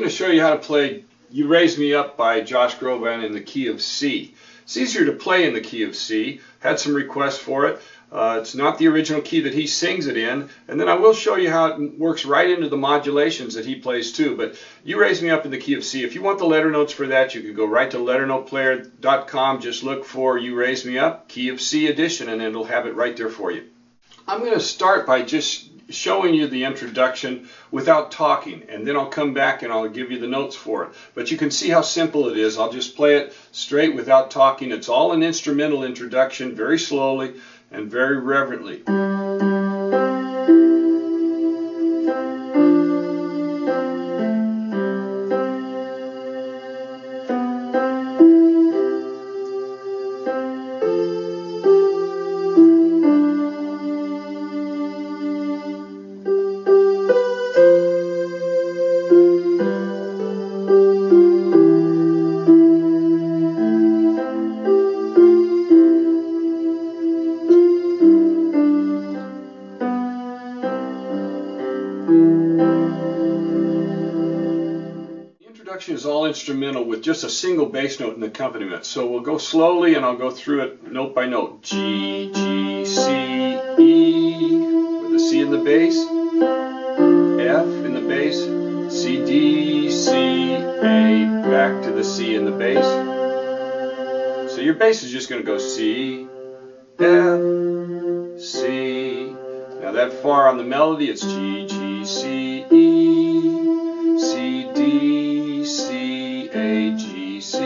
going to show you how to play You Raise Me Up by Josh Groban in the key of C. It's easier to play in the key of C. Had some requests for it. It's not the original key that he sings it in, and then I will show you how it works right into the modulations that he plays too. But You Raise Me Up in the key of C. If you want the letter notes for that, you can go right to LetterNotePlayer.com. Just look for You Raise Me Up, key of C edition, and it'll have it right there for you. I'm going to start by just showing you the introduction without talking, and then I'll come back and I'll give you the notes for it. But you can see how simple it is. I'll just play it straight without talking. It's all an instrumental introduction, very slowly and very reverently. Introduction is all instrumental with just a single bass note in the accompaniment. So we'll go slowly and I'll go through it note by note. G, G, C, E with the C in the bass, F in the bass, C, D, C, A, back to the C in the bass. So your bass is just going to go C, F, C. Now that far on the melody it's G, G, C, E, C, D, C, A, G, C.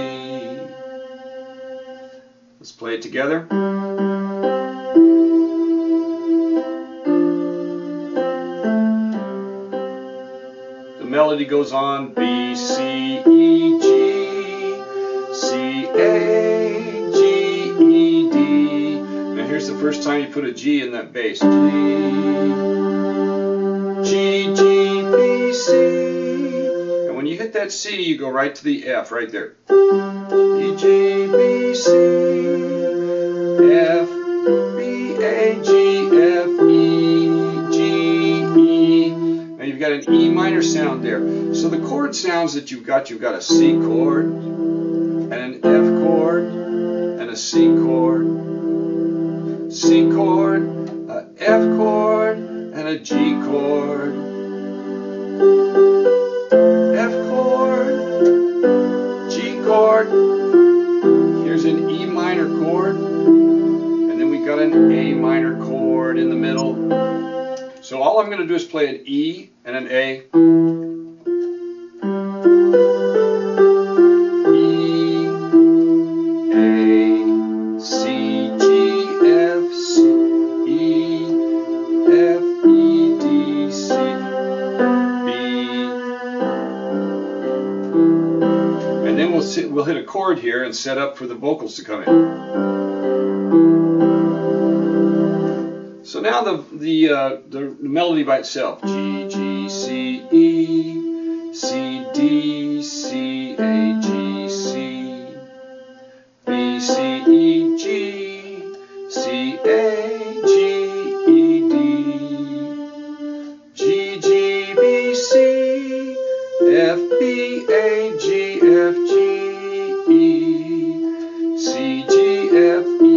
Let's play it together. The melody goes on B, C, E, G, C, A, G, E, D. Now here's the first time you put a G in that bass. G, G, B, C. When you hit that C, you go right to the F, right there. E, G, B, C, F, B, A, G, F, E, G, E. Now you've got an E minor sound there. So the chord sounds that you've got a C chord, and an F chord, and a C chord, a F chord, and a G chord. Here's an E minor chord, and then we got an A minor chord in the middle. So all I'm going to do is play an E and an A. E, A, C, G, F, C, E, F, E, D, C, B. And then we'll hit a chord here and set up for the vocals to come in. So now the melody by itself. G, G, C, E, C, D, C, A, G, C, B, C, E, G, C, A, G, E, D, G, G, B, C, F, B, A, G, F, G, E, C, G, F, E,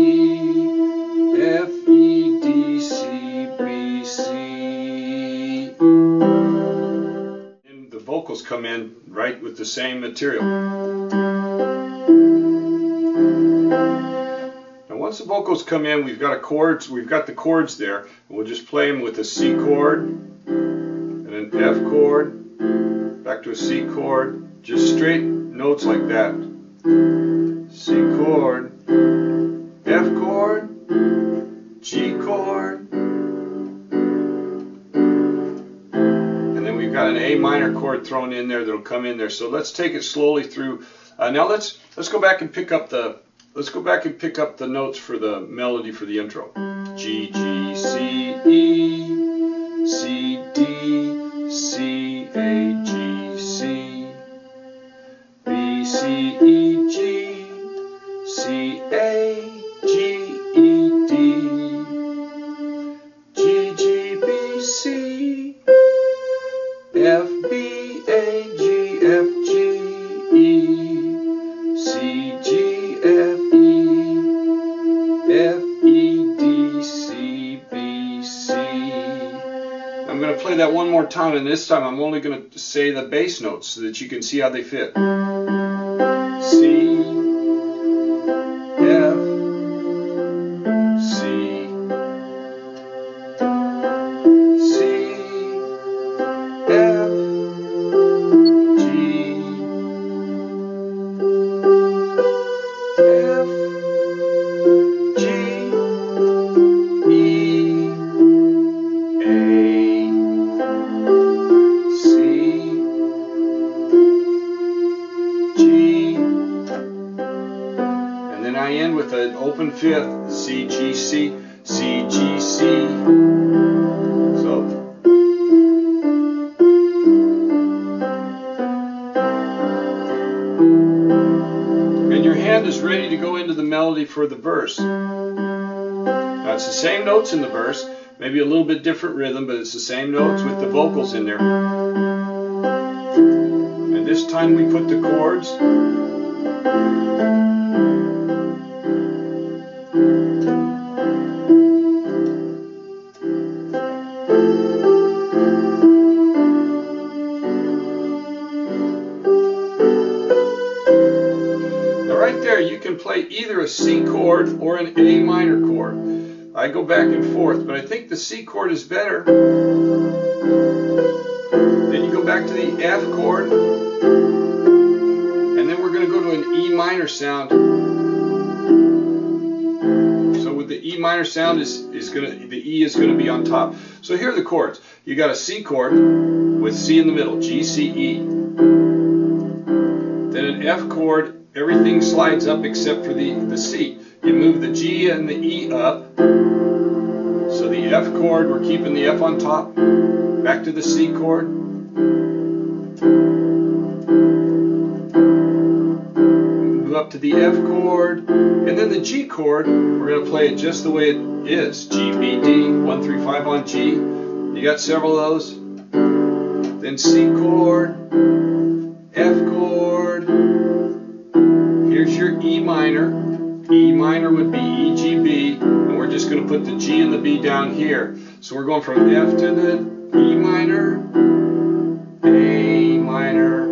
F, E, D, C, B, C. And the vocals come in right with the same material. Now once the vocals come in, we've got the chords there. We'll just play them with a C chord and an F chord, back to a C chord, just straight notes like that. C chord, F chord, G chord, and then we've got an A minor chord thrown in there that'll come in there. So let's take it slowly through. Now let's go back and pick up the notes for the melody for the intro. G, G, C, E, C, D, C, A, G, C, B, C, E, G, C, A, G, E, D, G, G, B, C, F, B, A, G, F, I'm going to play that one more time, and this time I'm only going to say the bass notes so that you can see how they fit. C, F, C, C, F, G, F, G, E, A, C, G, and then I end with an open fifth, C, G, C, C, G, C. So, and your hand is ready to go into the melody for the verse. Now it's the same notes in the verse, maybe a little bit different rhythm, but it's the same notes with the vocals in there. And this time we put the chords. Right there, you can play either a C chord or an A minor chord. I go back and forth, but I think the C chord is better. Then you go back to the F chord, and then we're going to go to an E minor sound. So with the E minor sound, the E is going to be on top. So here are the chords. You got a C chord with C in the middle, G, C, E. Then an F chord. Everything slides up except for the C. You move the G and the E up. So the F chord, we're keeping the F on top. Back to the C chord. Move up to the F chord. And then the G chord, we're going to play it just the way it is. G, B, D, 1, 3, 5 on G. You got several of those. Then C chord, F chord. Here's your E minor. E minor would be E, G, B, and we're just going to put the G and the B down here. So we're going from F to the E minor, A minor,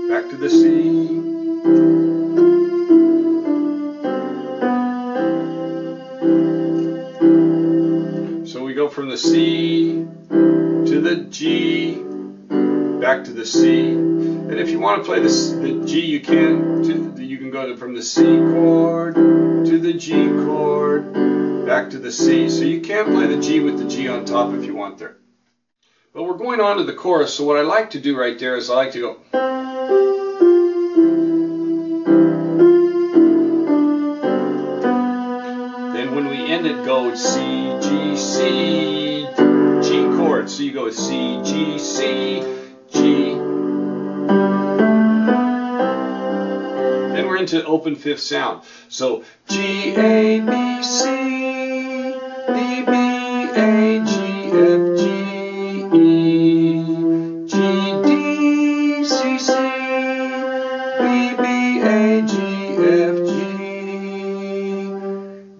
back to the C. So we go from the C to the G, back to the C. And if you want to play the G, you can. You can go from the C chord to the G chord, back to the C. So you can play the G with the G on top if you want there. But we're going on to the chorus, so what I like to do right there is I like to go. Then when we end it, go C, G, C, G chord. So you go C, G, C, G. Into open fifth sound. So G, A, B, C, B, B, A, G, F, G, E, G, D, C, C, B, B, A, G, F, G,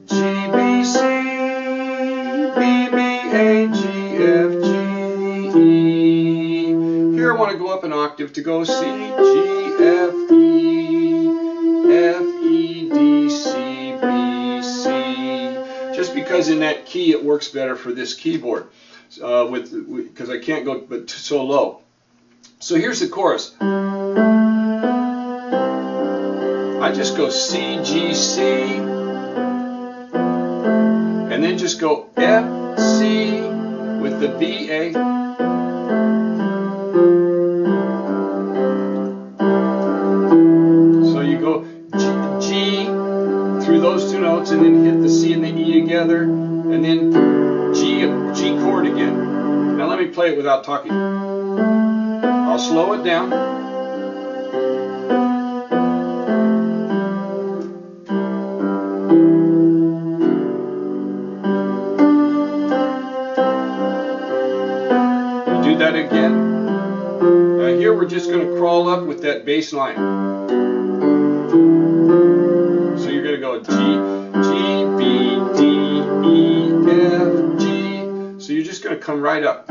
G, B, C, B, B, A, G, F, G, E. Here I want to go up an octave to go C, G, F, E, F, E, D, C, B, C. Just because in that key it works better for this keyboard, because I can't go but so low. So here's the chorus. I just go C, G, C, and then just go F, C with the B, A. Through those two notes, and then hit the C and the E together, and then G chord again. Now let me play it without talking. I'll slow it down. You do that again. Now here we're just going to crawl up with that bass line. So you're going to go G, G, B, D, E, F, G, to come right up.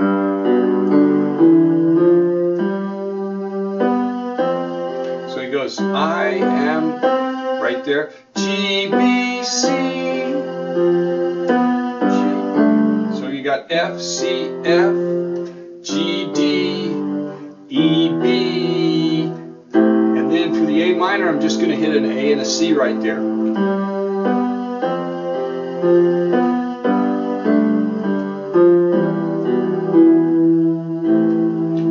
So he goes, I am, right there, G, B, C, G. So you got F, C, F, G, D, E, B, and then for the A minor, I'm just going to hit an A and a C right there.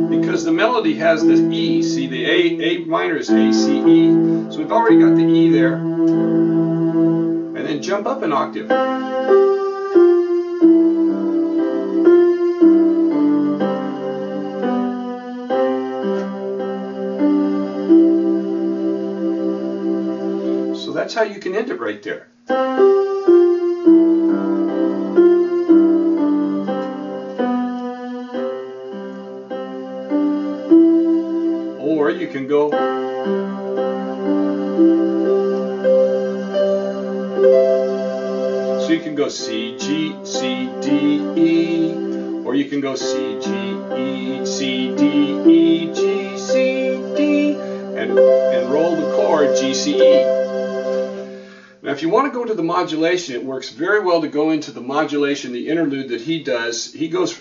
Because the melody has this E, see the A minor is A, C, E, so we've already got the E there, and then jump up an octave. So that's how you can end it right there. Or you can go, so you can go C, G, C, D, E, or you can go C, G, E, C, D, E, G, C, D, and roll the chord G, C, E. Now if you want to go to the modulation, it works very well to go into the modulation, the interlude that he does. He goes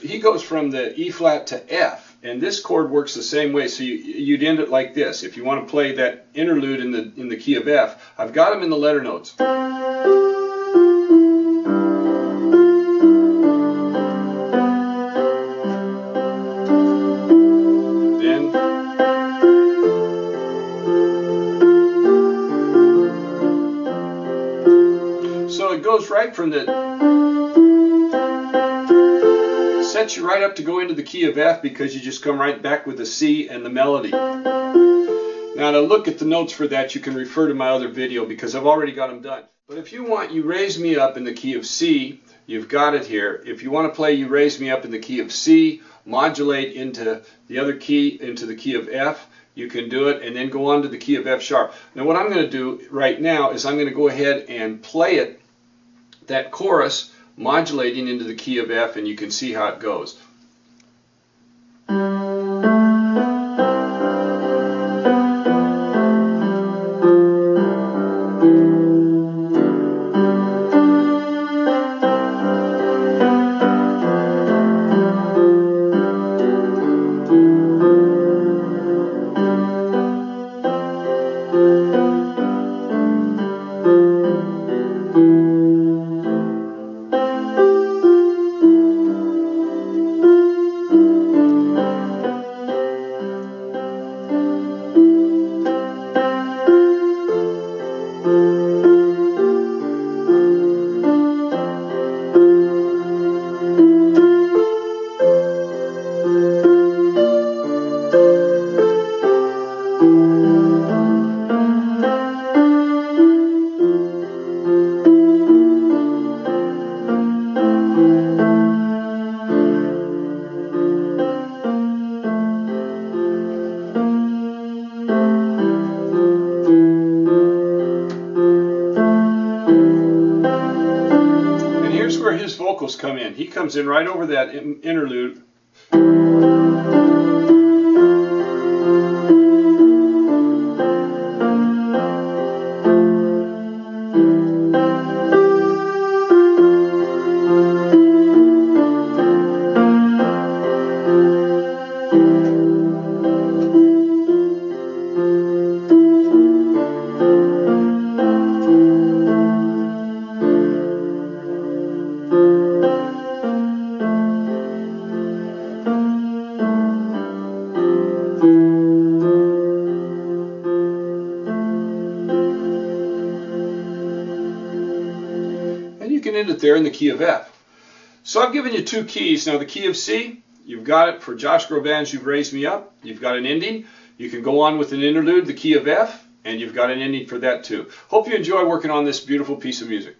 from the E flat to F. And this chord works the same way, so you'd end it like this. If you want to play that interlude in the key of F, I've got them in the letter notes. Then, so it goes right from the, sets you right up to go into the key of F because you just come right back with the C and the melody. Now to look at the notes for that, you can refer to my other video because I've already got them done. But if you want You Raise Me Up in the key of C, you've got it here. If you want to play You Raise Me Up in the key of C, modulate into the other key, into the key of F, you can do it, and then go on to the key of F sharp. Now what I'm going to do right now is I'm going to go ahead and play it, that chorus, modulating into the key of F, and you can see how it goes. Where his vocals come in. He comes in right over that interlude. End it there in the key of F. So I've given you two keys. Now the key of C, you've got it for Josh Groban's You've Raised Me Up. You've got an ending. You can go on with an interlude, the key of F, and you've got an ending for that too. Hope you enjoy working on this beautiful piece of music.